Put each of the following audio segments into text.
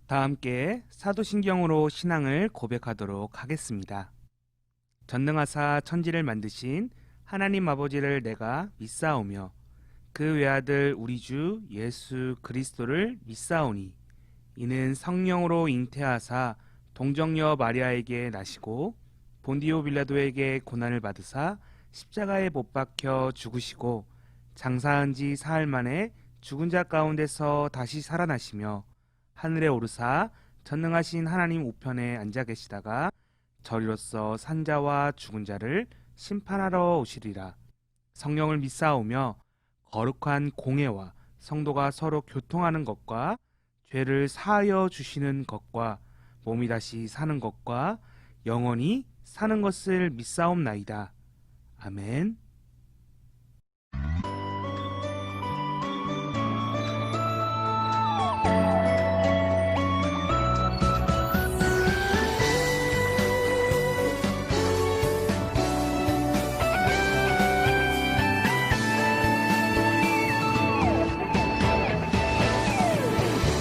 다 함께 사도신경으로 신앙을 고백하도록 하겠습니다. 전능하사 천지를 만드신 하나님 아버지를 내가 믿사오며 그 외아들 우리 주 예수 그리스도를 믿사오니 이는 성령으로 잉태하사 동정녀 마리아에게 나시고 본디오 빌라도에게 고난을 받으사 십자가에 못 박혀 죽으시고 장사한 지 사흘 만에 죽은 자 가운데서 다시 살아나시며 하늘에 오르사 전능하신 하나님 우편에 앉아 계시다가 저리로서 산자와 죽은 자를 심판하러 오시리라. 성령을 믿사오며 거룩한 공회와 성도가 서로 교통하는 것과 죄를 사하여 주시는 것과 몸이 다시 사는 것과 영원히 사는 것을 믿사옵나이다. 아멘.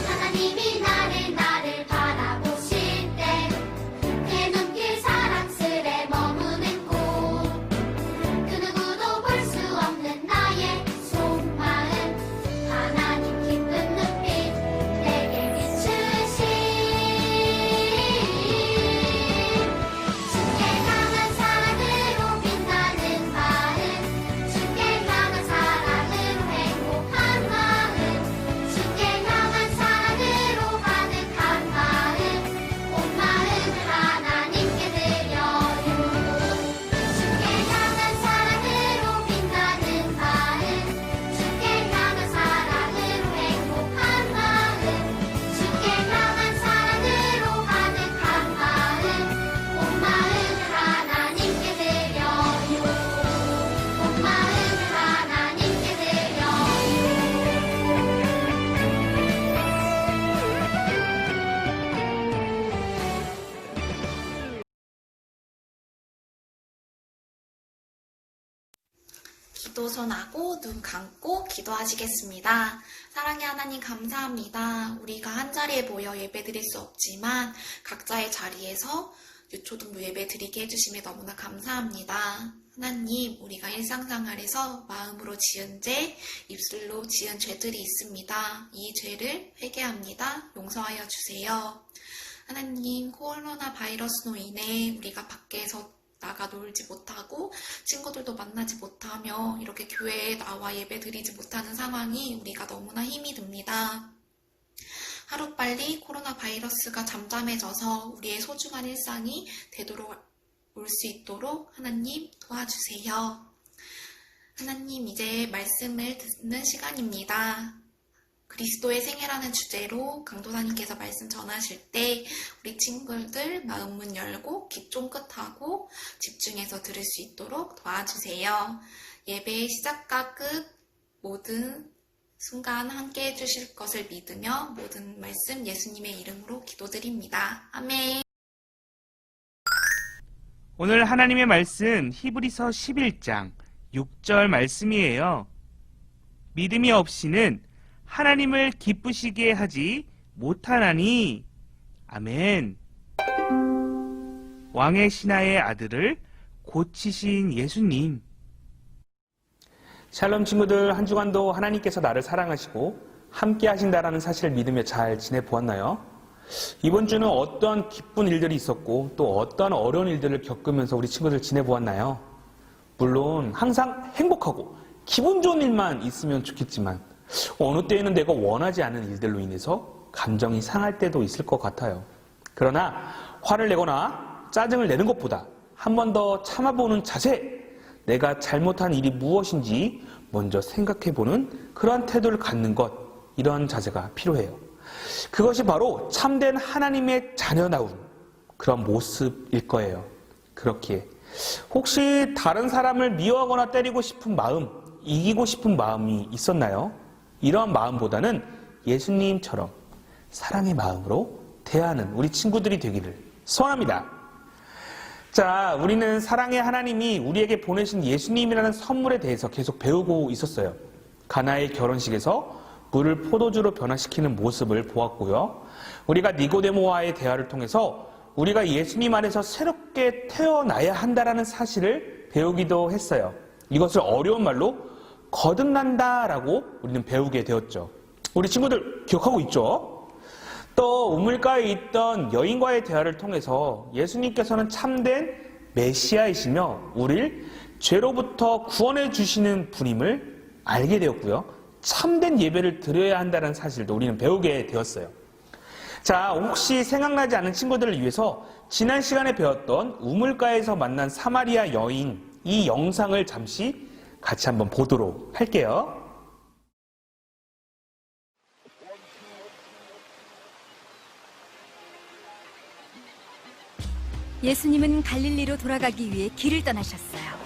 하나님이 나를 바라보실 때 내 눈길 사랑스레 머무는 곳 그 누구도 볼 수 없는 나의 속마음 하나님 깊은 눈빛 내게 비추신 주께 향한 사랑으로 빛나는 마음 주께 향한 사랑으로 행복한 마음 주께 향한 사랑으로 가득한 마음 온 마음을 하나님께 드려요 주께 향한 사랑으로 빛나는 마음 주께 향한 사랑으로 행복한 마음 주께 향한 사랑으로 가득한 마음 온 마음을 하나님께 드려요 온 마음을 하나님께 드려요 기도 전하고 눈 감고 기도하시겠습니다. 사랑의 하나님 감사합니다. 우리가 한자리에 모여 예배드릴 수 없지만 각자의 자리에서 유초등부 예배 드리게 해주심에 너무나 감사합니다. 하나님, 우리가 일상생활에서 마음으로 지은 죄, 입술로 지은 죄들이 있습니다. 이 죄를 회개합니다. 용서하여 주세요. 하나님, 코로나 바이러스로 인해 우리가 밖에서 나가 놀지 못하고 친구들도 만나지 못하며 이렇게 교회에 나와 예배 드리지 못하는 상황이 우리가 너무나 힘이 듭니다. 하루빨리 코로나 바이러스가 잠잠해져서 우리의 소중한 일상이 되돌아올 수 있도록 하나님 도와주세요. 하나님, 이제 말씀을 듣는 시간입니다. 그리스도의 생애라는 주제로 강도사님께서 말씀 전하실 때 우리 친구들 마음문 열고 귀 쫑긋하고 집중해서 들을 수 있도록 도와주세요. 예배의 시작과 끝 모든 순간 함께 해주실 것을 믿으며 모든 말씀 예수님의 이름으로 기도드립니다. 아멘. 오늘 하나님의 말씀 히브리서 11장 6절 말씀이에요. 믿음이 없이는 하나님을 기쁘시게 하지 못하나니. 아멘. 왕의 신하의 아들을 고치신 예수님. 샬롬 친구들, 한 주간도 하나님께서 나를 사랑하시고 함께 하신다라는 사실을 믿으며 잘 지내보았나요? 이번 주는 어떤 기쁜 일들이 있었고 또 어떤 어려운 일들을 겪으면서 우리 친구들 지내보았나요? 물론 항상 행복하고 기분 좋은 일만 있으면 좋겠지만 어느 때에는 내가 원하지 않은 일들로 인해서 감정이 상할 때도 있을 것 같아요. 그러나 화를 내거나 짜증을 내는 것보다 한 번 더 참아보는 자세, 내가 잘못한 일이 무엇인지 먼저 생각해보는 그러한 태도를 갖는 것, 이러한 자세가 필요해요. 그것이 바로 참된 하나님의 자녀다운 그런 모습일 거예요. 그렇기에 혹시 다른 사람을 미워하거나 때리고 싶은 마음, 이기고 싶은 마음이 있었나요? 이러한 마음보다는 예수님처럼 사랑의 마음으로 대하는 우리 친구들이 되기를 소원합니다. 자, 우리는 사랑의 하나님이 우리에게 보내신 예수님이라는 선물에 대해서 계속 배우고 있었어요. 가나의 결혼식에서 물을 포도주로 변화시키는 모습을 보았고요. 우리가 니고데모와의 대화를 통해서 우리가 예수님 안에서 새롭게 태어나야 한다라는 사실을 배우기도 했어요. 이것을 어려운 말로 거듭난다라고 우리는 배우게 되었죠. 우리 친구들 기억하고 있죠? 또 우물가에 있던 여인과의 대화를 통해서 예수님께서는 참된 메시아이시며 우리를 죄로부터 구원해 주시는 분임을 알게 되었고요. 참된 예배를 드려야 한다는 사실도 우리는 배우게 되었어요. 자, 혹시 생각나지 않은 친구들을 위해서 지난 시간에 배웠던 우물가에서 만난 사마리아 여인 이 영상을 잠시 같이 한번 보도록 할게요. 예수님은 갈릴리로 돌아가기 위해 길을 떠나셨어요.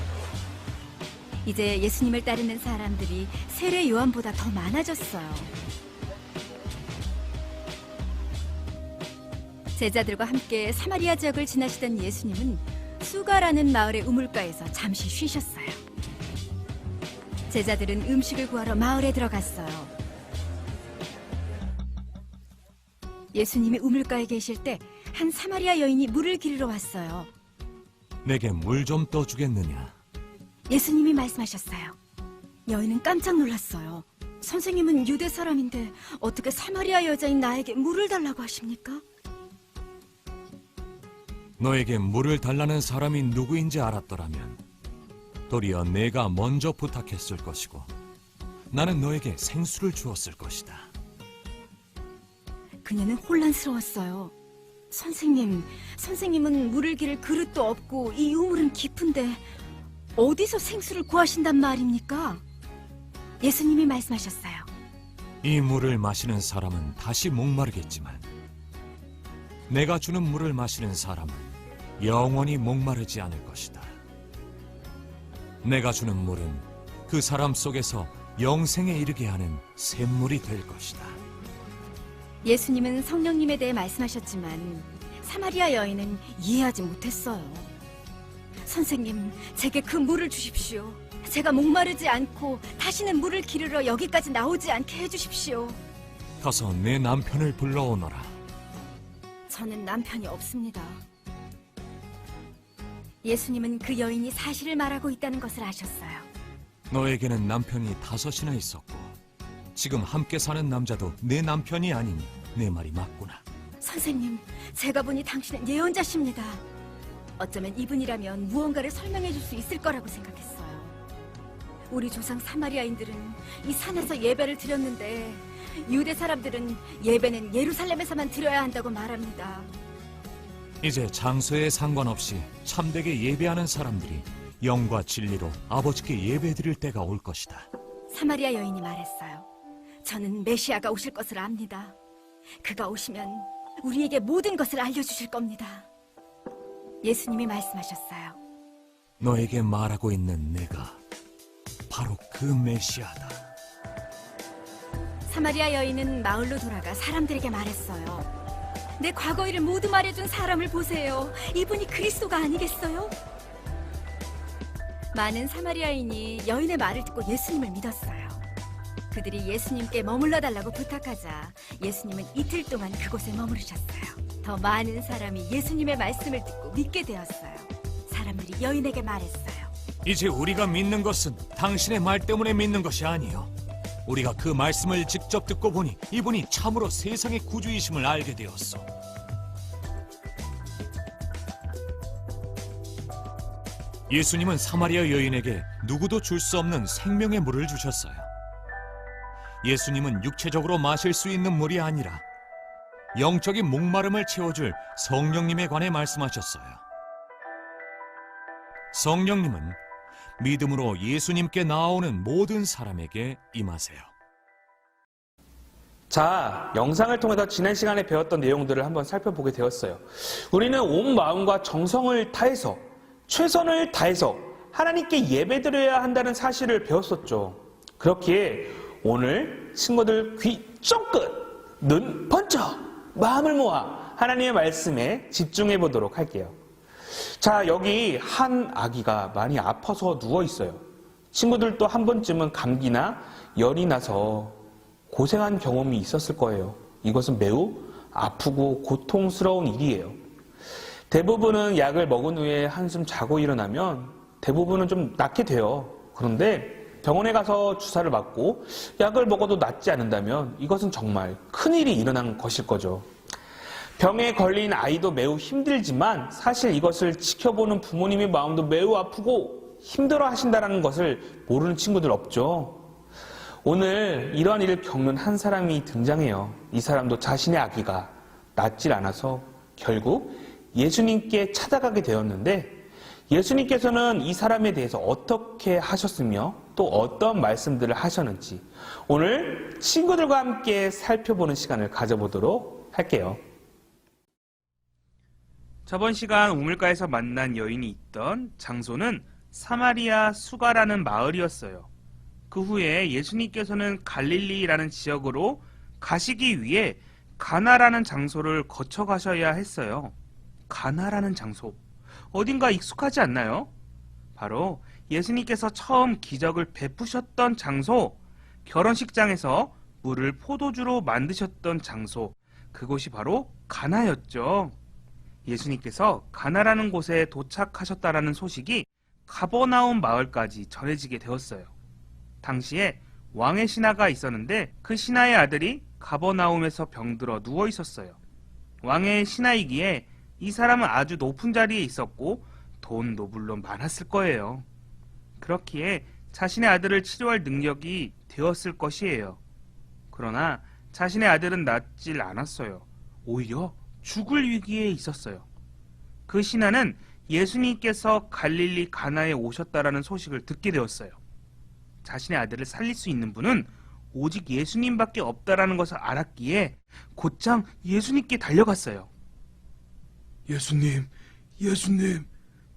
이제 예수님을 따르는 사람들이 세례 요한보다 더 많아졌어요. 제자들과 함께 사마리아 지역을 지나시던 예수님은 수가라는 마을의 우물가에서 잠시 쉬셨어요. 제자들은 음식을 구하러 마을에 들어갔어요. 예수님이 우물가에 계실 때 한 사마리아 여인이 물을 기르러 왔어요. 내게 물 좀 떠주겠느냐? 예수님이 말씀하셨어요. 여인은 깜짝 놀랐어요. 선생님은 유대 사람인데 어떻게 사마리아 여자인 나에게 물을 달라고 하십니까? 너에게 물을 달라는 사람이 누구인지 알았더라면 도리어 내가 먼저 부탁했을 것이고 나는 너에게 생수를 주었을 것이다. 그녀는 혼란스러웠어요. 선생님은 물을 기를 그릇도 없고 이 우물은 깊은데 어디서 생수를 구하신단 말입니까? 예수님이 말씀하셨어요. 이 물을 마시는 사람은 다시 목마르겠지만 내가 주는 물을 마시는 사람은 영원히 목마르지 않을 것이다. 내가 주는 물은 그 사람 속에서 영생에 이르게 하는 샘물이 될 것이다. 예수님은 성령님에 대해 말씀하셨지만 사마리아 여인은 이해하지 못했어요. 선생님, 제게 그 물을 주십시오. 제가 목마르지 않고 다시는 물을 기르러 여기까지 나오지 않게 해주십시오. 가서 내 남편을 불러오너라. 저는 남편이 없습니다. 예수님은 그 여인이 사실을 말하고 있다는 것을 아셨어요. 너에게는 남편이 5이나 있었고 지금 함께 사는 남자도 내 남편이 아니니 내 말이 맞구나. 선생님, 제가 보니 당신은 예언자십니다. 어쩌면 이분이라면 무언가를 설명해 줄 수 있을 거라고 생각했어요. 우리 조상 사마리아인들은 이 산에서 예배를 드렸는데 유대 사람들은 예배는 예루살렘에서만 드려야 한다고 말합니다. 이제 장소에 상관없이 참되게 예배하는 사람들이 영과 진리로 아버지께 예배드릴 때가 올 것이다. 사마리아 여인이 말했어요. 저는 메시아가 오실 것을 압니다. 그가 오시면 우리에게 모든 것을 알려주실 겁니다. 예수님이 말씀하셨어요. 너에게 말하고 있는 내가 바로 그 메시아다. 사마리아 여인은 마을로 돌아가 사람들에게 말했어요. 내 과거 일을 모두 말해준 사람을 보세요. 이분이 그리스도가 아니겠어요? 많은 사마리아인이 여인의 말을 듣고 예수님을 믿었어요. 그들이 예수님께 머물러 달라고 부탁하자 예수님은 이틀 동안 그곳에 머무르셨어요. 더 많은 사람이 예수님의 말씀을 듣고 믿게 되었어요. 사람들이 여인에게 말했어요. 이제 우리가 믿는 것은 당신의 말 때문에 믿는 것이 아니요. 우리가 그 말씀을 직접 듣고 보니 이분이 참으로 세상의 구주이심을 알게 되었소. 예수님은 사마리아 여인에게 누구도 줄 수 없는 생명의 물을 주셨어요. 예수님은 육체적으로 마실 수 있는 물이 아니라 영적인 목마름을 채워줄 성령님에 관해 말씀하셨어요. 성령님은 믿음으로 예수님께 나아오는 모든 사람에게 임하세요. 자, 영상을 통해서 지난 시간에 배웠던 내용들을 한번 살펴보게 되었어요. 우리는 온 마음과 정성을 다해서, 최선을 다해서 하나님께 예배드려야 한다는 사실을 배웠었죠. 그렇기에 오늘 친구들 귀 쫑긋, 눈 번쩍, 마음을 모아 하나님의 말씀에 집중해 보도록 할게요. 자, 여기 한 아기가 많이 아파서 누워 있어요. 친구들도 한 번쯤은 감기나 열이 나서 고생한 경험이 있었을 거예요. 이것은 매우 아프고 고통스러운 일이에요. 대부분은 약을 먹은 후에 한숨 자고 일어나면 대부분은 좀 낫게 돼요. 그런데 병원에 가서 주사를 맞고 약을 먹어도 낫지 않는다면 이것은 정말 큰일이 일어난 것일 거죠. 병에 걸린 아이도 매우 힘들지만 사실 이것을 지켜보는 부모님의 마음도 매우 아프고 힘들어 하신다는 것을 모르는 친구들 없죠. 오늘 이러한 일을 겪는 한 사람이 등장해요. 이 사람도 자신의 아기가 낫질 않아서 결국 예수님께 찾아가게 되었는데 예수님께서는 이 사람에 대해서 어떻게 하셨으며 또 어떤 말씀들을 하셨는지 오늘 친구들과 함께 살펴보는 시간을 가져보도록 할게요. 저번 시간 우물가에서 만난 여인이 있던 장소는 사마리아 수가라는 마을이었어요. 그 후에 예수님께서는 갈릴리라는 지역으로 가시기 위해 가나라는 장소를 거쳐 가셔야 했어요. 가나라는 장소. 어딘가 익숙하지 않나요? 바로 예수님께서 처음 기적을 베푸셨던 장소, 결혼식장에서 물을 포도주로 만드셨던 장소, 그곳이 바로 가나였죠. 예수님께서 가나라는 곳에 도착하셨다라는 소식이 가버나움 마을까지 전해지게 되었어요. 당시에 왕의 신하가 있었는데 그 신하의 아들이 가버나움에서 병들어 누워 있었어요. 왕의 신하이기에 이 사람은 아주 높은 자리에 있었고 돈도 물론 많았을 거예요. 그렇기에 자신의 아들을 치료할 능력이 되었을 것이에요. 그러나 자신의 아들은 낫질 않았어요. 오히려 죽을 위기에 있었어요. 그 신하는 예수님께서 갈릴리 가나에 오셨다라는 소식을 듣게 되었어요. 자신의 아들을 살릴 수 있는 분은 오직 예수님밖에 없다라는 것을 알았기에 곧장 예수님께 달려갔어요. 예수님,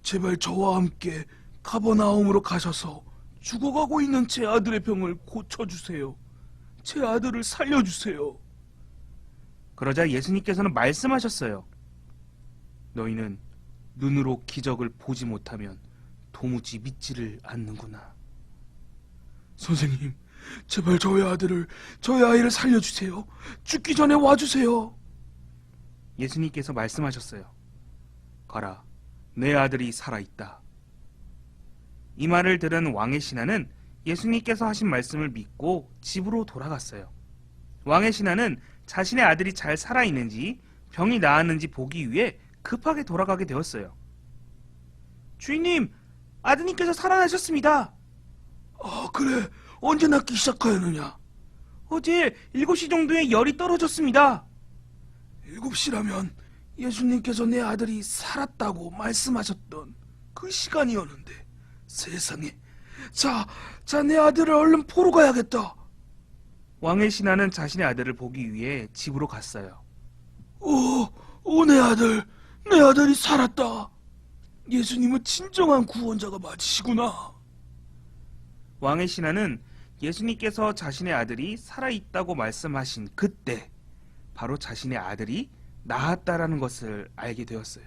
제발 저와 함께 가버나움으로 가셔서 죽어가고 있는 제 아들의 병을 고쳐주세요. 제 아들을 살려주세요. 그러자 예수님께서는 말씀하셨어요. 너희는 눈으로 기적을 보지 못하면 도무지 믿지를 않는구나. 선생님, 제발 저희 아이를 살려주세요. 죽기 전에 와주세요. 예수님께서 말씀하셨어요. 가라, 내 아들이 살아있다. 이 말을 들은 왕의 신하는 예수님께서 하신 말씀을 믿고 집으로 돌아갔어요. 왕의 신하는 자신의 아들이 잘 살아있는지 병이 나았는지 보기 위해 급하게 돌아가게 되었어요. 주인님, 아드님께서 살아나셨습니다. 아, 그래. 언제 낫기 시작하였느냐? 어제 7시 정도에 열이 떨어졌습니다. 7시라면 예수님께서 내 아들이 살았다고 말씀하셨던 그 시간이었는데 세상에. 자, 내 아들을 얼른 보러 가야겠다. 왕의 신하는 자신의 아들을 보기 위해 집으로 갔어요. 내 아들이 살았다. 예수님은 진정한 구원자가 맞으시구나. 왕의 신하는 예수님께서 자신의 아들이 살아있다고 말씀하신 그때 바로 자신의 아들이 나았다라는 것을 알게 되었어요.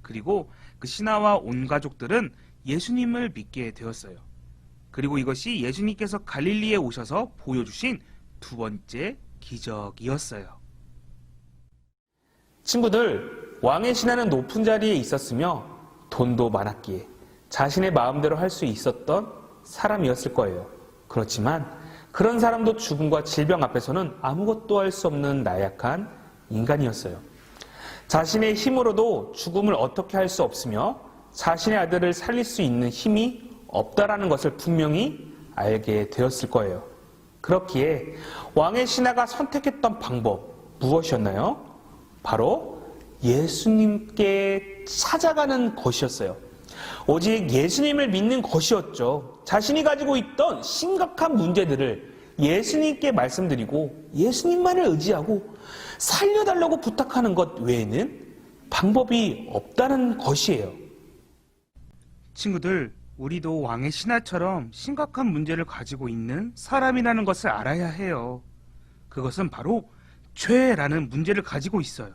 그리고 그 신하와 온 가족들은 예수님을 믿게 되었어요. 그리고 이것이 예수님께서 갈릴리에 오셔서 보여주신 두 번째 기적이었어요. 친구들, 왕의 신하는 높은 자리에 있었으며 돈도 많았기에 자신의 마음대로 할 수 있었던 사람이었을 거예요. 그렇지만 그런 사람도 죽음과 질병 앞에서는 아무것도 할 수 없는 나약한 인간이었어요. 자신의 힘으로도 죽음을 어떻게 할 수 없으며 자신의 아들을 살릴 수 있는 힘이 없다라는 것을 분명히 알게 되었을 거예요. 그렇기에 왕의 신하가 선택했던 방법 무엇이었나요? 바로 예수님께 찾아가는 것이었어요. 오직 예수님을 믿는 것이었죠. 자신이 가지고 있던 심각한 문제들을 예수님께 말씀드리고 예수님만을 의지하고 살려달라고 부탁하는 것 외에는 방법이 없다는 것이에요. 친구들, 우리도 왕의 신하처럼 심각한 문제를 가지고 있는 사람이라는 것을 알아야 해요. 그것은 바로 죄라는 문제를 가지고 있어요.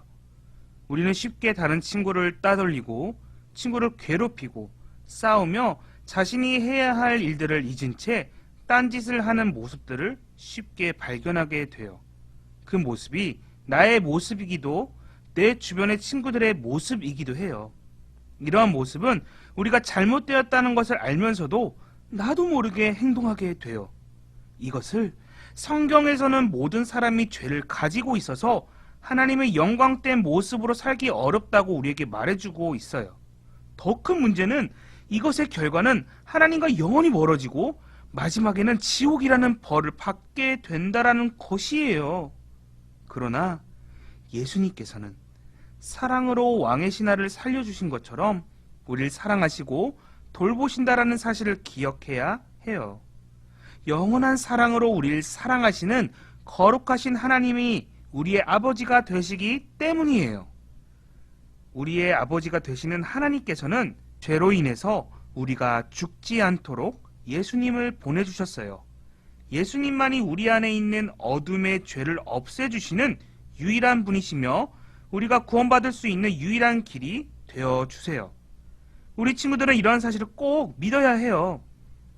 우리는 쉽게 다른 친구를 따돌리고 친구를 괴롭히고 싸우며 자신이 해야 할 일들을 잊은 채 딴짓을 하는 모습들을 쉽게 발견하게 돼요. 그 모습이 나의 모습이기도 내 주변의 친구들의 모습이기도 해요. 이러한 모습은 우리가 잘못되었다는 것을 알면서도 나도 모르게 행동하게 돼요. 이것을 성경에서는 모든 사람이 죄를 가지고 있어서 하나님의 영광된 모습으로 살기 어렵다고 우리에게 말해주고 있어요. 더 큰 문제는 이것의 결과는 하나님과 영원히 멀어지고 마지막에는 지옥이라는 벌을 받게 된다라는 것이에요. 그러나 예수님께서는 사랑으로 왕의 신하를 살려주신 것처럼 우리를 사랑하시고 돌보신다라는 사실을 기억해야 해요. 영원한 사랑으로 우리를 사랑하시는 거룩하신 하나님이 우리의 아버지가 되시기 때문이에요. 우리의 아버지가 되시는 하나님께서는 죄로 인해서 우리가 죽지 않도록 예수님을 보내주셨어요. 예수님만이 우리 안에 있는 어둠의 죄를 없애주시는 유일한 분이시며 우리가 구원받을 수 있는 유일한 길이 되어주세요. 우리 친구들은 이러한 사실을 꼭 믿어야 해요.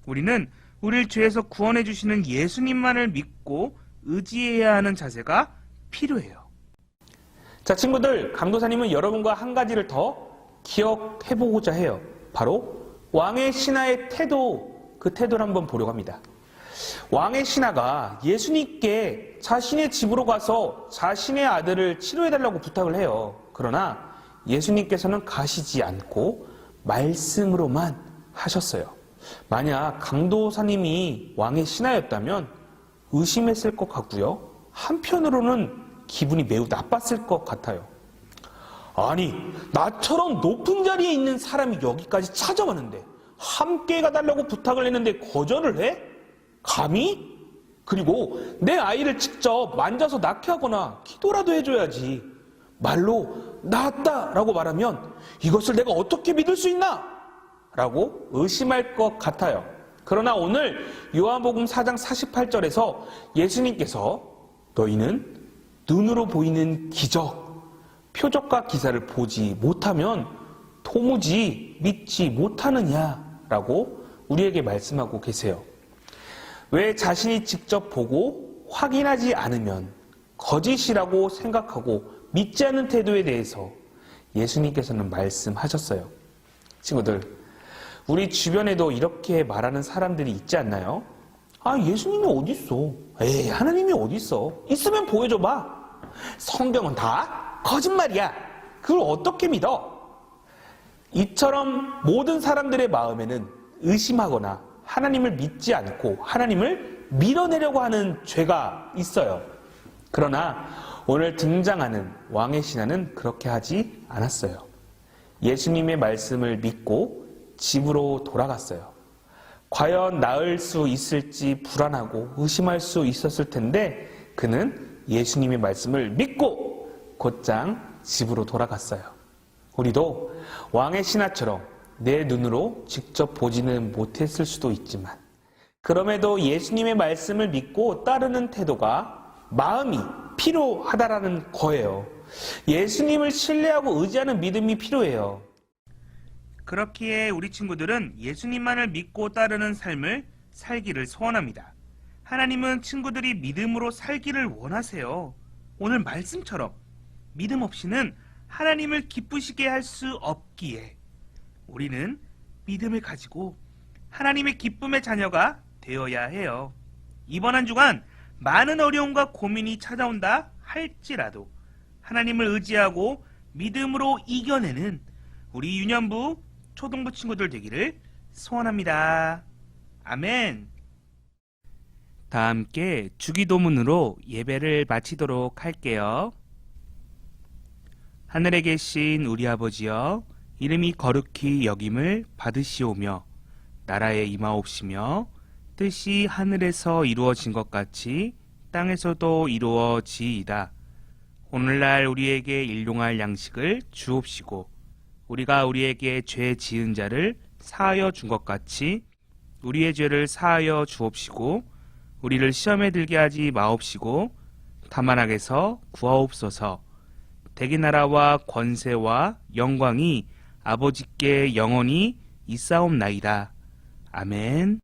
우리는 우리를 죄에서 구원해주시는 예수님만을 믿고 의지해야 하는 자세가 필요해요. 자, 친구들, 강도사님은 여러분과 한 가지를 더 기억해보고자 해요. 바로 왕의 신하의 태도, 그 태도를 한번 보려고 합니다. 왕의 신하가 예수님께 자신의 집으로 가서 자신의 아들을 치료해달라고 부탁을 해요. 그러나 예수님께서는 가시지 않고 말씀으로만 하셨어요. 만약 강도사님이 왕의 신하였다면 의심했을 것 같고요. 한편으로는 기분이 매우 나빴을 것 같아요. 아니, 나처럼 높은 자리에 있는 사람이 여기까지 찾아왔는데 함께 가달라고 부탁을 했는데 거절을 해? 감히? 그리고 내 아이를 직접 만져서 낫게 하거나 기도라도 해줘야지. 말로 낫다라고 말하면 이것을 내가 어떻게 믿을 수 있나? 라고 의심할 것 같아요. 그러나 오늘 요한복음 4장 48절에서 예수님께서 너희는 눈으로 보이는 기적, 표적과 기사를 보지 못하면 도무지 믿지 못하느냐라고 우리에게 말씀하고 계세요. 왜 자신이 직접 보고 확인하지 않으면 거짓이라고 생각하고 믿지 않는 태도에 대해서 예수님께서는 말씀하셨어요. 친구들, 우리 주변에도 이렇게 말하는 사람들이 있지 않나요? 아, 예수님이 어디 있어? 에이, 하나님이 어디 있어? 있으면 보여줘봐. 성경은 다 거짓말이야. 그걸 어떻게 믿어? 이처럼 모든 사람들의 마음에는 의심하거나 하나님을 믿지 않고 하나님을 밀어내려고 하는 죄가 있어요. 그러나 오늘 등장하는 왕의 신하는 그렇게 하지 않았어요. 예수님의 말씀을 믿고 집으로 돌아갔어요. 과연 나을 수 있을지 불안하고 의심할 수 있었을 텐데 그는 예수님의 말씀을 믿고 곧장 집으로 돌아갔어요. 우리도 왕의 신하처럼 내 눈으로 직접 보지는 못했을 수도 있지만 그럼에도 예수님의 말씀을 믿고 따르는 태도가 마음이 필요하다라는 거예요. 예수님을 신뢰하고 의지하는 믿음이 필요해요. 그렇기에 우리 친구들은 예수님만을 믿고 따르는 삶을 살기를 소원합니다. 하나님은 친구들이 믿음으로 살기를 원하세요. 오늘 말씀처럼 믿음 없이는 하나님을 기쁘시게 할 수 없기에 우리는 믿음을 가지고 하나님의 기쁨의 자녀가 되어야 해요. 이번 한 주간 많은 어려움과 고민이 찾아온다 할지라도 하나님을 의지하고 믿음으로 이겨내는 우리 유년부 초등부 친구들 되기를 소원합니다. 아멘. 다 함께 주기도문으로 예배를 마치도록 할게요. 하늘에 계신 우리 아버지여, 이름이 거룩히 여김을 받으시오며 나라에 임하옵시며 뜻이 하늘에서 이루어진 것 같이 땅에서도 이루어지이다. 오늘날 우리에게 일용할 양식을 주옵시고 우리가 우리에게 죄 지은 자를 사하여 준 것 같이 우리의 죄를 사하여 주옵시고 우리를 시험에 들게 하지 마옵시고 다만 악에서 구하옵소서. 대기 나라와 권세와 영광이 아버지께 영원히 있사옵나이다. 아멘.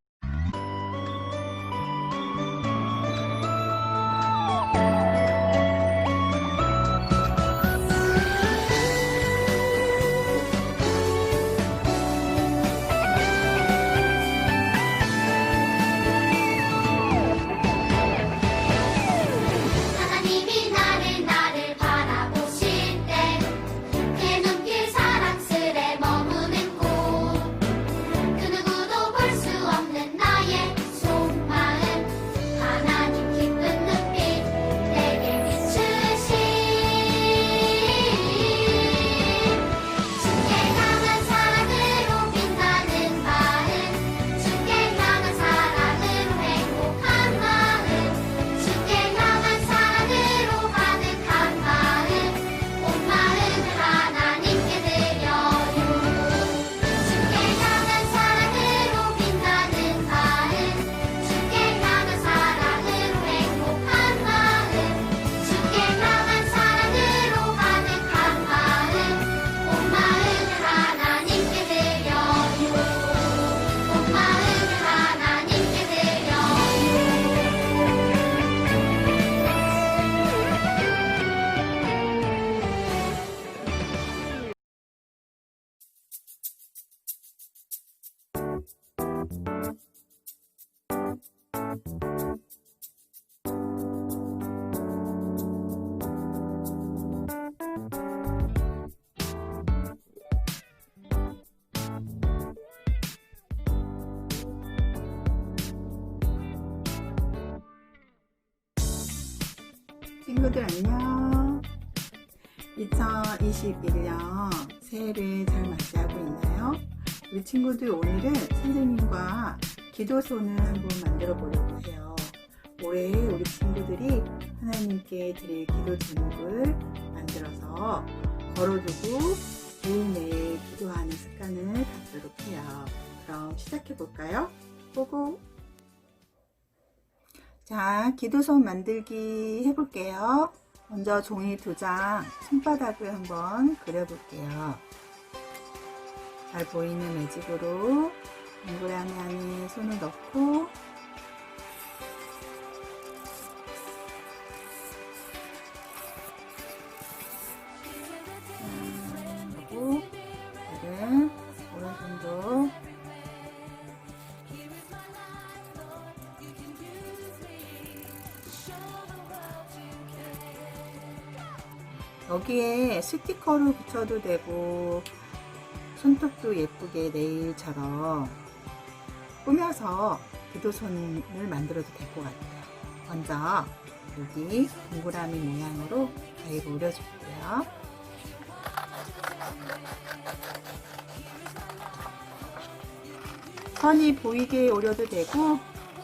친구들 안녕. 2021년 새해를 잘 맞이하고 있나요? 우리 친구들 오늘은 선생님과 기도son을 한번 만들어 보려고 해요. 올해 우리 친구들이 하나님께 드릴 기도 제목을 만들어서 걸어두고 매일매일 기도하는 습관을 갖도록 해요. 그럼 시작해 볼까요? 고고! 자, 기도son 만들기 해볼게요. 먼저 종이 2장 손바닥을 한번 그려볼게요. 잘 보이는 매직으로 동그라미 안에 손을 넣고 그리고 다른 오른손도 여기에 스티커를 붙여도 되고 손톱도 예쁘게 네일처럼 꾸며서 기도손을 만들어도 될 것 같아요. 먼저 여기 동그라미 모양으로 가위로 오려줄게요. 선이 보이게 오려도 되고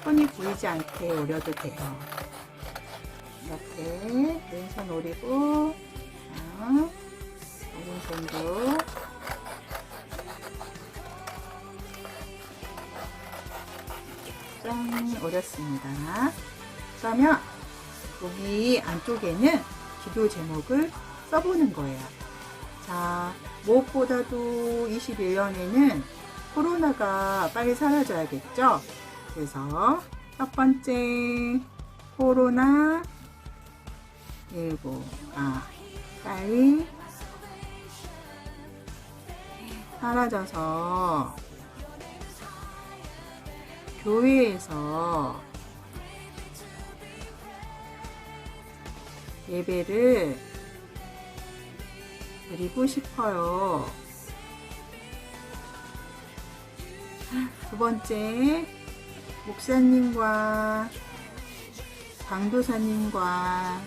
선이 보이지 않게 오려도 돼요. 이렇게 왼손 오리고 오른손도 짠 오렸습니다. 그러면 여기 안쪽에는 기도 제목을 써보는 거예요. 자, 무엇보다도 21년에는 코로나가 빨리 사라져야겠죠? 그래서 첫 번째 코로나 19가 빨리 사라져서 교회에서 예배를 드리고 싶어요. 두 번째, 목사님과 강도사님과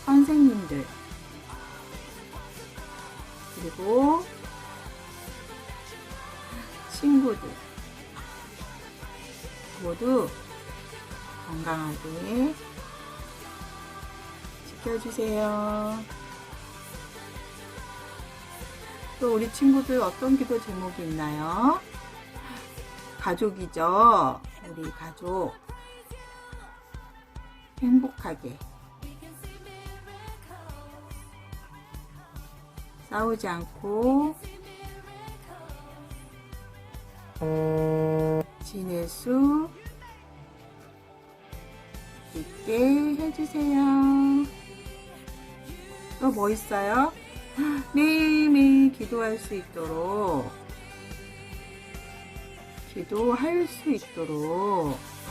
선생님들 그리고 친구들 모두 건강하게 지켜주세요. 또 우리 친구들 어떤 기도 제목이 있나요? 가족이죠. 우리 가족 행복하게 싸우지 않고 지낼 수 있게 해주세요. 또 뭐 있어요? 매일매일 기도할 수 있도록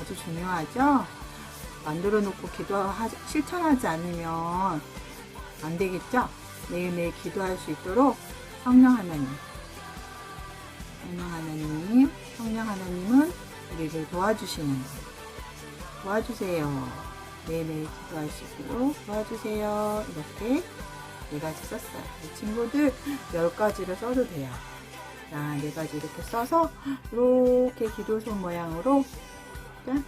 아주 중요하죠? 만들어 놓고 실천하지 않으면 안 되겠죠? 매일매일 기도할 수 있도록 성령 하나님은 우리를 도와주시는 거예요. 도와주세요. 매일매일 기도할 수 있도록 도와주세요. 이렇게 4가지 썼어요. 이 친구들 10가지를 써도 돼요. 자, 4가지 이렇게 써서 이렇게 기도손 모양으로 짠